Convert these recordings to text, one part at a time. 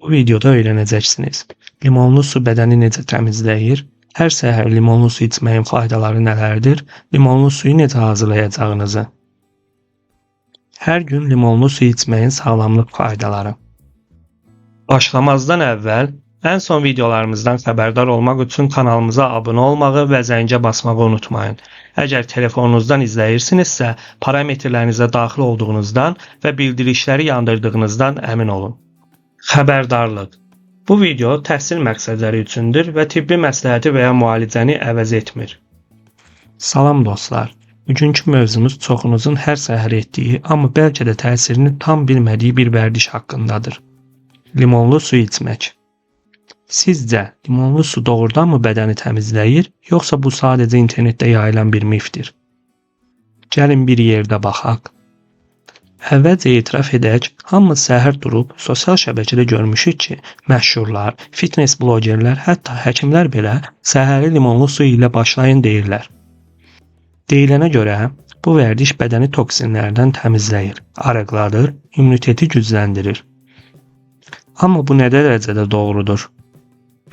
Bu videoda öyrənəcəksiniz. Limonlu su bədəni necə təmizləyir? Hər səhər limonlu su içməyin faydaları nələrdir? Limonlu suyu necə hazırlayacağınızı. Hər gün limonlu su içməyin sağlamlıq faydaları. Başlamazdan əvvəl ən son videolarımızdan xəbərdar olmaq üçün kanalımıza abunə olmağı və zəngə basmağı unutmayın. Əgər telefonunuzdan izləyirsinizsə, parametrlərinizə daxil olduğunuzdan və bildirişləri yandırdığınızdan əmin olun. Xəbərdarlıq. Bu video təhsil məqsədləri üçündür və tibbi məsləhəti və ya müalicəni əvəz etmir. Salam dostlar. Bugünkü mövzumuz çoxunuzun hər səhər etdiyi, amma bəlkə də təsirini tam bilmədiyi bir vərdiş haqqındadır. Limonlu su içmək. Sizcə, limonlu su doğrudanmı bədəni təmizləyir, yoxsa bu sadəcə internetdə yayılan bir mifdir? Gəlin bir yerdə baxaq. Əvvəlcə etiraf edək, hamımız səhər durub sosial şəbəkədə görmüşük ki, məşhurlar, fitness blogerlər, hətta həkimlər belə səhəri limonlu su ilə başlayın deyirlər. Deyilənə görə bu vərdiş bədəni toksinlərdən təmizləyir, arıqladır, immuniteti gücləndirir. Amma bu nə dərəcədə doğrudur?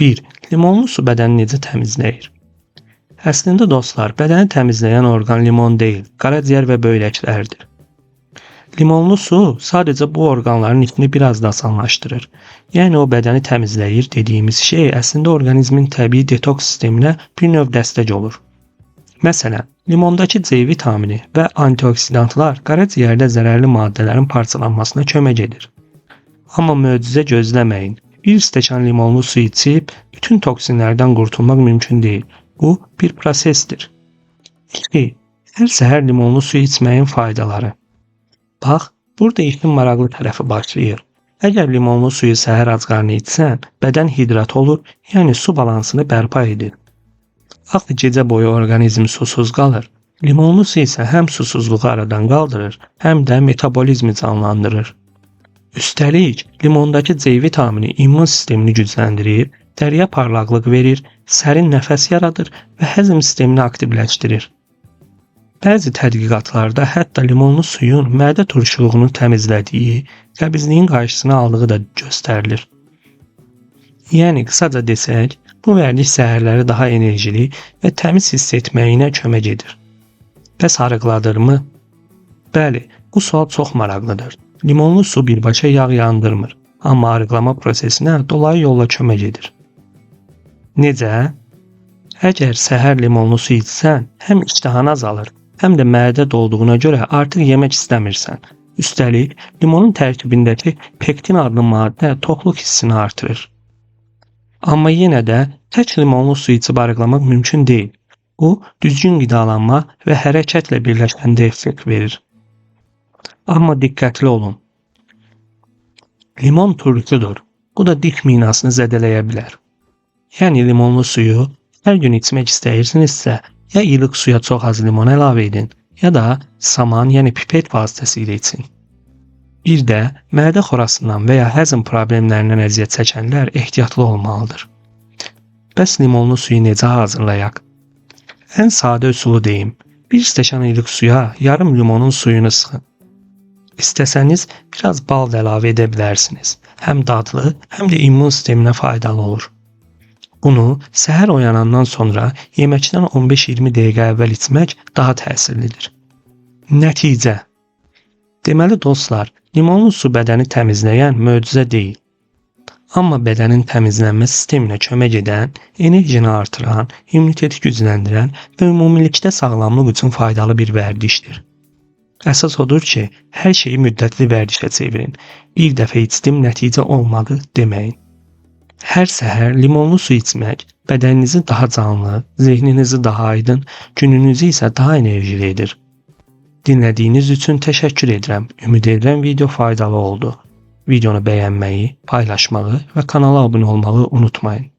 1. Limonlu su bədəni necə təmizləyir? Əslində dostlar, bədəni təmizləyən orqan limon deyil, qaraciyər və böyrəklərdir. Limonlu su sadəcə bu orqanların işini biraz da asanlaşdırır. Yəni o bədəni təmizləyir dediyimiz şey əslində orqanizmin təbii detoks sisteminə bir növ dəstək olur. Məsələn, limondakı C vitamini və antioksidantlar qaraciyərdə zərərli maddələrin parçalanmasına kömək edir. Amma möcüzə gözləməyin. Bir stəkan limonlu su içib bütün toksinlərdən qurtulmaq mümkün deyil. Bu bir prosesdir. 2. Hər səhər limonlu su içməyin faydaları. Bax, burada işin maraqlı tərəfi başlayır. Əgər limonlu suyu səhər ac qarnına içsən, bədən hidrat olur, yəni su balansını bərpa edir. Axı gecə boyu orqanizm susuz qalır. Limonlu su isə həm susuzluğu aradan qaldırır, həm də metabolizmi canlandırır. Üstəlik, limondakı C vitamini immun sistemini gücləndirir, dəriyə parlaqlıq verir, sərin nəfəs yaradır və həzm sistemini aktivləşdirir. Bəzi tədqiqatlarda hətta limonlu suyun mədə turşuluğunu təmizlədiyi, qəbizliyin qarşısını aldığı da göstərilir. Yəni, qısaca desək, bu vərdiş səhərləri daha enerjili və təmiz hiss etməyinə kömək edir. Bəs arıqladırmı? Bəli, bu sual çox maraqlıdır. Limonlu su birbaşa yağ yandırmır, amma arıqlama prosesinə dolayı yolla kömək edir. Necə? Əgər səhər limonlu su içsən, həm iştahan azalır, həm də mədə dolduğuna görə artıq yemək istəmirsən. Üstəlik, limonun tərkibindəki pektin adlı maddə toxluq hissini artırır. Amma yenə də tək limonlu su içib arıqlamaq mümkün deyil. Bu, düzgün qidalanma və hərəkətlə birləşəndə effekt verir. Amma diqqətli olun. Limon turşudur. Bu da dik minasını zədələyə bilər. Yəni limonlu suyu hər gün içmək istəyirsinizsə, ya ilıq suya çox az limon əlavə edin, ya da saman, yəni pipet vasitəsilə için. Bir də mədə xorasından və ya həzm problemlərindən əziyyət çəkənlər ehtiyatlı olmalıdır. Bəs limonlu suyu necə hazırlayaq? Ən sadə üsulu deyim. Bir stəkan ilıq suya yarım limonun suyunu sıxın. İstəsəniz biraz bal da əlavə edə bilərsiniz. Həm dadlı, həm də immun sisteminə faydalı olur. Bunu səhər oyanandan sonra yeməkdən 15-20 dəqiqə əvvəl içmək daha təsirlidir. Nəticə. Deməli dostlar, limonlu su bədəni təmizləyən möcüzə deyil. Amma bədənin təmizlənmə sisteminə kömək edən, enerjini artıran, immuniteti gücləndirən və ümumilikdə sağlamlıq üçün faydalı bir vərdişdir. Əsas odur ki, hər şeyi müddətli vərdişə çevirin. Bir dəfə içdim, nəticə olmadı deməyin. Hər səhər limonlu su içmək bədəninizi daha canlı, zehninizi daha aydın, gününüzü isə daha enerjili edir. Dinlədiyiniz üçün təşəkkür edirəm. Ümid edirəm video faydalı oldu. Videonu bəyənməyi, paylaşmağı və kanala abunə olmağı unutmayın.